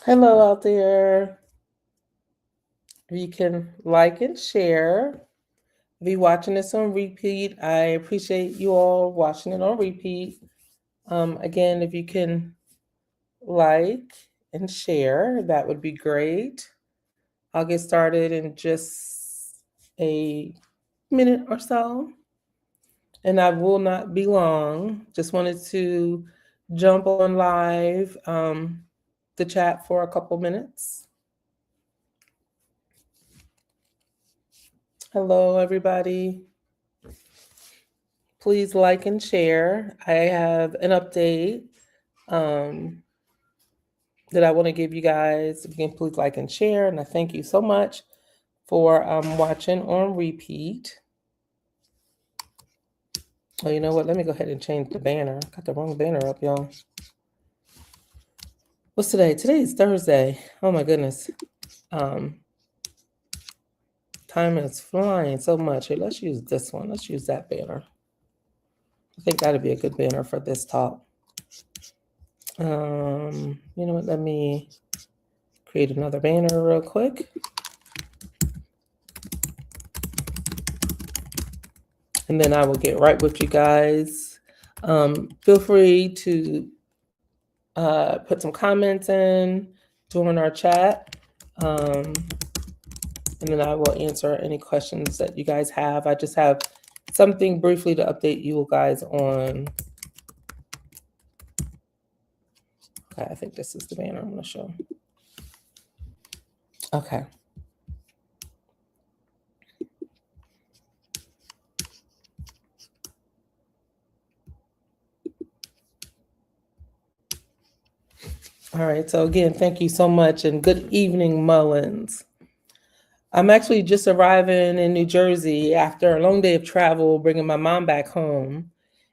Hello out there. You can like and share. If you're watching this on repeat, I appreciate you all watching it on repeat. Again, if you can like and share, that would be great. I'll get started in just a minute or so, and I will not be long. Just wanted to jump on live the chat for a couple minutes. Hello, everybody. Please like and share. I have an update um, that I want to give you guys. If you can please like and share. And I thank you so much for watching on repeat. Oh, you know what? Let me go ahead and change the banner. Got the wrong banner up, y'all. What's today? Today is Thursday. Oh my goodness. Time is flying so much. Here, let's use this one. Let's use that banner. I think that'd be a good banner for this talk. You know what? Let me create another banner real quick. And then I will get right with you guys. Feel free to put some comments in during our chat. And then I will answer any questions that you guys have. I just have something briefly to update you guys on. Okay, I think this is the banner I'm going to show. Okay. All right. So again, thank you so much, and good evening, Mullins. I'm actually just arriving in New Jersey after a long day of travel, bringing my mom back home.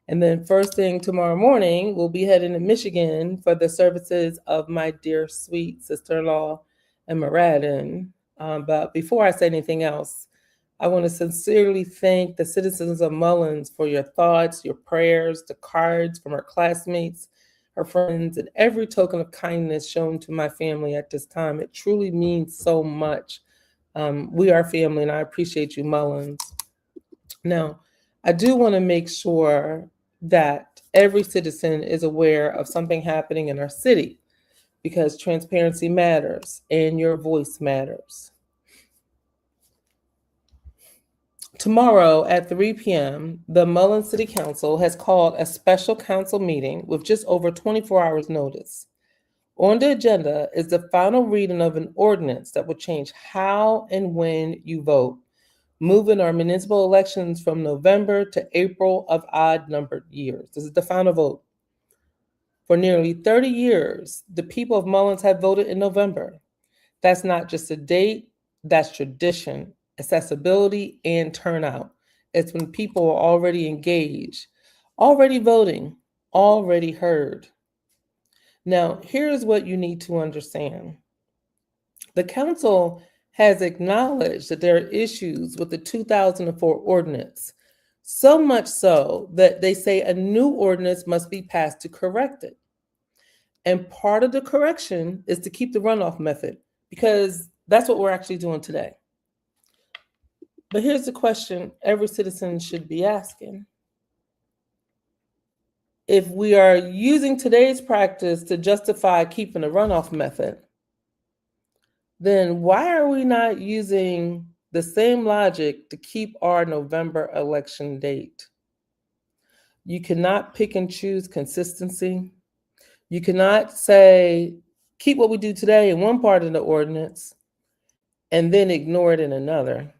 And then first thing tomorrow morning, we'll be heading to Michigan for the services of my dear sweet sister-in-law, Emma Radden. But before I say anything else, I want to sincerely thank the citizens of Mullins for your thoughts, your prayers, the cards from her classmates, her friends, and every token of kindness shown to my family at this time. It truly means so much. We are family, and I appreciate you, Mullins. Now, I do want to make sure that every citizen is aware of something happening in our city, because transparency matters and your voice matters. Tomorrow at 3 p.m., the Mullins City Council has called a special council meeting with just over 24 hours notice. On the agenda is the final reading of an ordinance that will change how and when you vote, moving our municipal elections from November to April of odd-numbered years. This is the final vote. For nearly 30 years, the people of Mullins have voted in November. That's not just a date, that's tradition, accessibility, and turnout. It's when people are already engaged, already voting, already heard. Now, here's what you need to understand. The council has acknowledged that there are issues with the 2004 ordinance, so much so that they say a new ordinance must be passed to correct it. And part of the correction is to keep the runoff method, because that's what we're actually doing today. But here's the question every citizen should be asking. If we are using today's practice to justify keeping the runoff method, then why are we not using the same logic to keep our November election date? You cannot pick and choose consistency. You cannot say, keep what we do today in one part of the ordinance and then ignore it in another.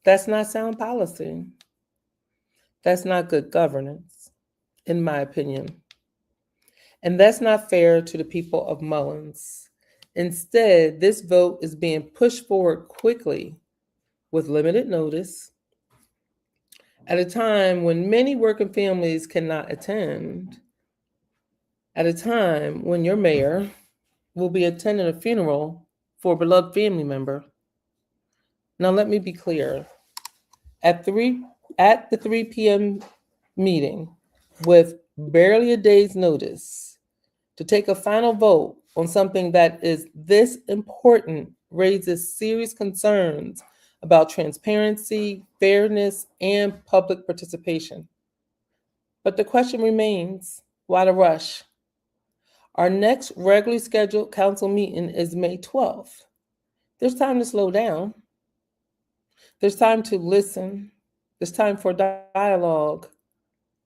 That's not sound policy. That's not good governance, in my opinion. And that's not fair to the people of Mullins. Instead, this vote is being pushed forward quickly with limited notice at a time when many working families cannot attend, at a time when your mayor will be attending a funeral for a beloved family member. Now, let me be clear. At the 3 p.m. meeting, with barely a day's notice, to take a final vote on something that is this important raises serious concerns about transparency, fairness, and public participation. But the question remains, why the rush? Our next regularly scheduled council meeting is May 12th. There's time to slow down. There's time to listen. There's time for dialogue.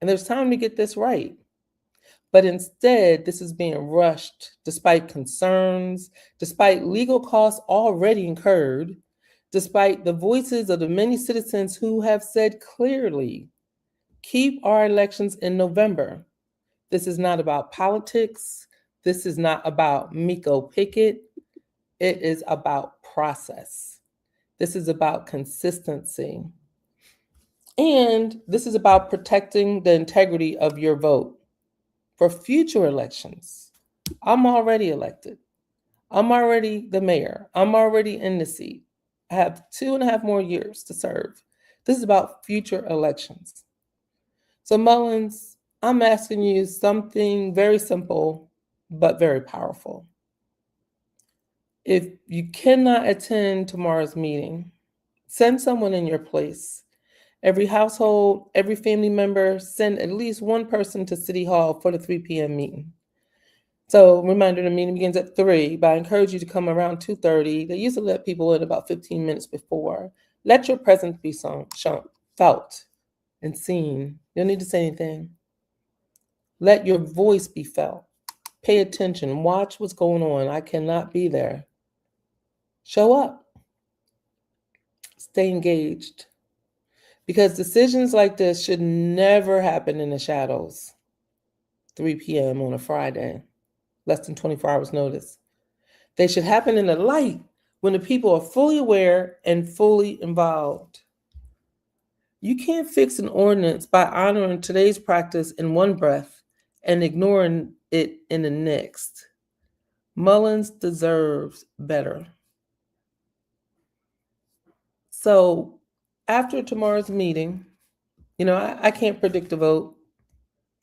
And there's time to get this right. But instead, this is being rushed despite concerns, despite legal costs already incurred, despite the voices of the many citizens who have said clearly, keep our elections in November. This is not about politics. This is not about Miko Pickett. It is about process. This is about consistency. And this is about protecting the integrity of your vote for future elections. I'm already elected. I'm already the mayor. I'm already in the seat. I have 2.5 more years to serve. This is about future elections. So Mullins, I'm asking you something very simple, but very powerful. If you cannot attend tomorrow's meeting, send someone in your place. Every household, every family member, send at least one person to City Hall for the 3 p.m. meeting. So reminder, the meeting begins at 3, but I encourage you to come around 2:30. They usually let people in about 15 minutes before. Let your presence be shown, felt, and seen. You don't need to say anything. Let your voice be felt. Pay attention. Watch what's going on. I cannot be there. Show up. Stay engaged. Because decisions like this should never happen in the shadows. 3 p.m. on a Friday, less than 24 hours notice. They should happen in the light when the people are fully aware and fully involved. You can't fix an ordinance by honoring today's practice in one breath and ignoring it in the next. Mullins deserves better. So after tomorrow's meeting, I can't predict the vote.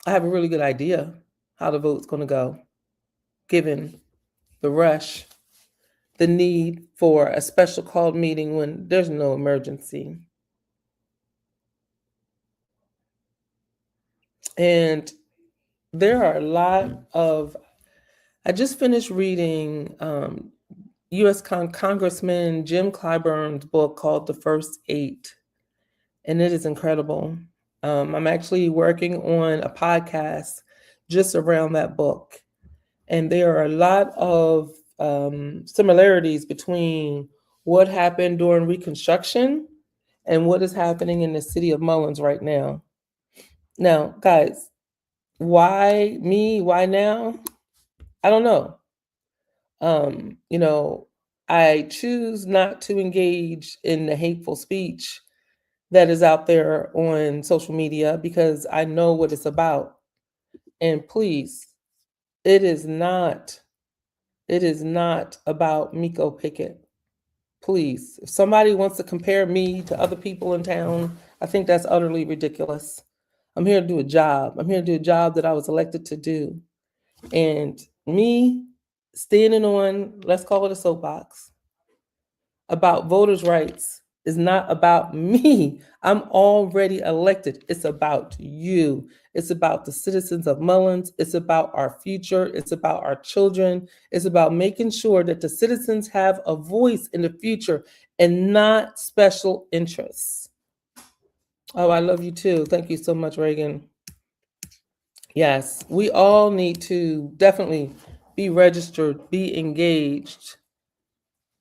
I have a really good idea how the vote's going to go, given the rush, the need for a special called meeting when there's no emergency. And there are a lot of, I just finished reading U.S. Congressman Jim Clyburn's book called The First Eight, and it is incredible. I'm actually working on a podcast just around that book, and there are a lot of similarities between what happened during Reconstruction and what is happening in the city of Mullins right now. Now, guys, why me? Why now? I don't know. I choose not to engage in the hateful speech that is out there on social media because I know what it's about. And please, it is not about Miko Pickett. Please, if somebody wants to compare me to other people in town, I think that's utterly ridiculous. I'm here to do a job. I'm here to do a job that I was elected to do. And me standing on, let's call it a soapbox, about voters' rights is not about me. I'm already elected. It's about you. It's about the citizens of Mullins. It's about our future. It's about our children. It's about making sure that the citizens have a voice in the future and not special interests. Oh, I love you too. Thank you so much, Reagan. Yes, we all need to definitely be registered, be engaged.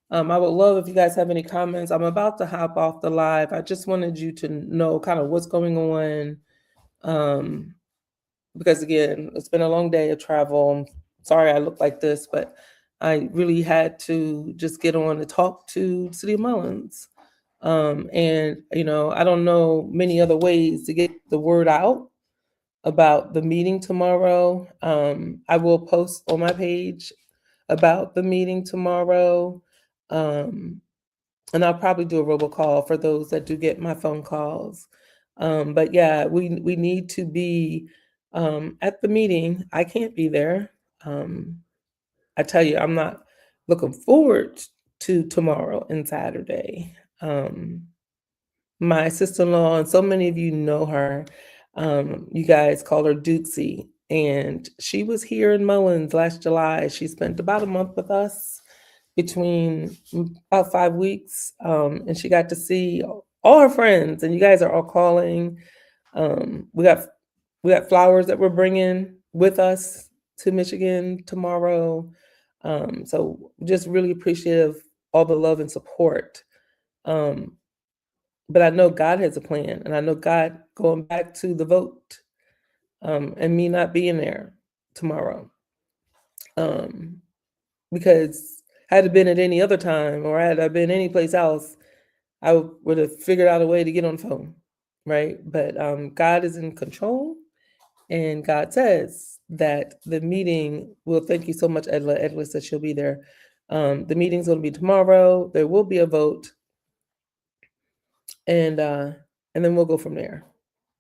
I would love if you guys have any comments. I'm about to hop off the live. I just wanted you to know kind of what's going on. Because again, it's been a long day of travel. I'm sorry I look like this, but I really had to just get on to talk to City of Mullins. And I don't know many other ways to get the word out about the meeting tomorrow. I will post on my page about the meeting tomorrow. And I'll probably do a robocall for those that do get my phone calls. But yeah, we need to be at the meeting. I can't be there. I tell you, I'm not looking forward to tomorrow and Saturday. My sister-in-law, and so many of you know her, you guys call her Dukesy, and she was here in Mullins last July. She spent about a month with us, between about 5 weeks, and she got to see all her friends, and you guys are all calling. We got flowers that we're bringing with us to Michigan tomorrow. So just really appreciative all the love and support. Um, but I know God has a plan, and I know God going back to the vote, and me not being there tomorrow. Because had it been at any other time, or had I been anyplace else, I would have figured out a way to get on the phone, right? But God is in control, and God says that the meeting will. Thank you so much, Edla. Edla said she'll be there. The meeting's going to be tomorrow. There will be a vote, and then we'll go from there,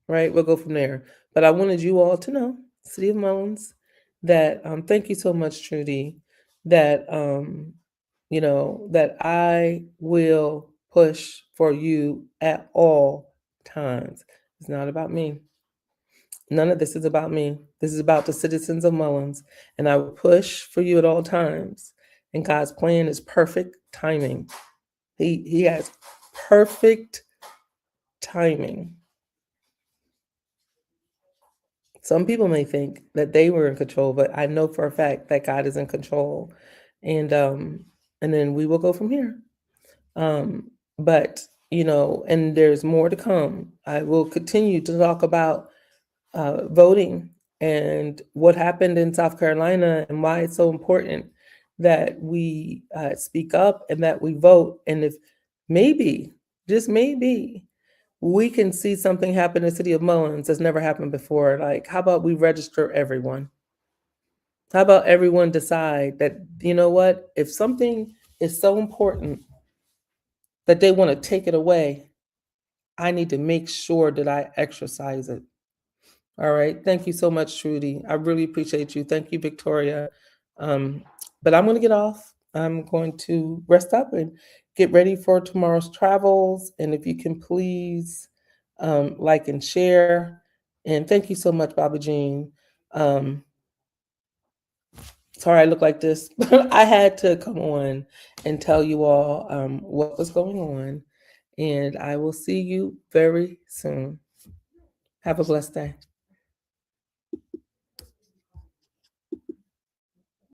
right? We'll go from there. But I wanted you all to know, City of Mullins, that thank you so much, Trudy, that that I will push for you at all times. It's not about me. None of this is about me. This is about the citizens of Mullins, and I will push for you at all times. And God's plan is perfect timing. He has perfect timing. Some people may think that they were in control, but I know for a fact that God is in control, and then we will go from here. But and there's more to come. I will continue to talk about voting and what happened in South Carolina and why it's so important that we speak up and that we vote. And if maybe, just maybe, we can see something happen in the city of Mullins that's never happened before. Like, how about we register everyone? How about everyone decide that, you know what, if something is so important that they want to take it away, I need to make sure that I exercise it. All right. Thank you so much, Trudy. I really appreciate you. Thank you, Victoria. But I'm going to get off. I'm going to rest up and get ready for tomorrow's travels. And if you can please like and share. And thank you so much, Baba Jean. Sorry I look like this, but I had to come on and tell you all what was going on. And I will see you very soon. Have a blessed day.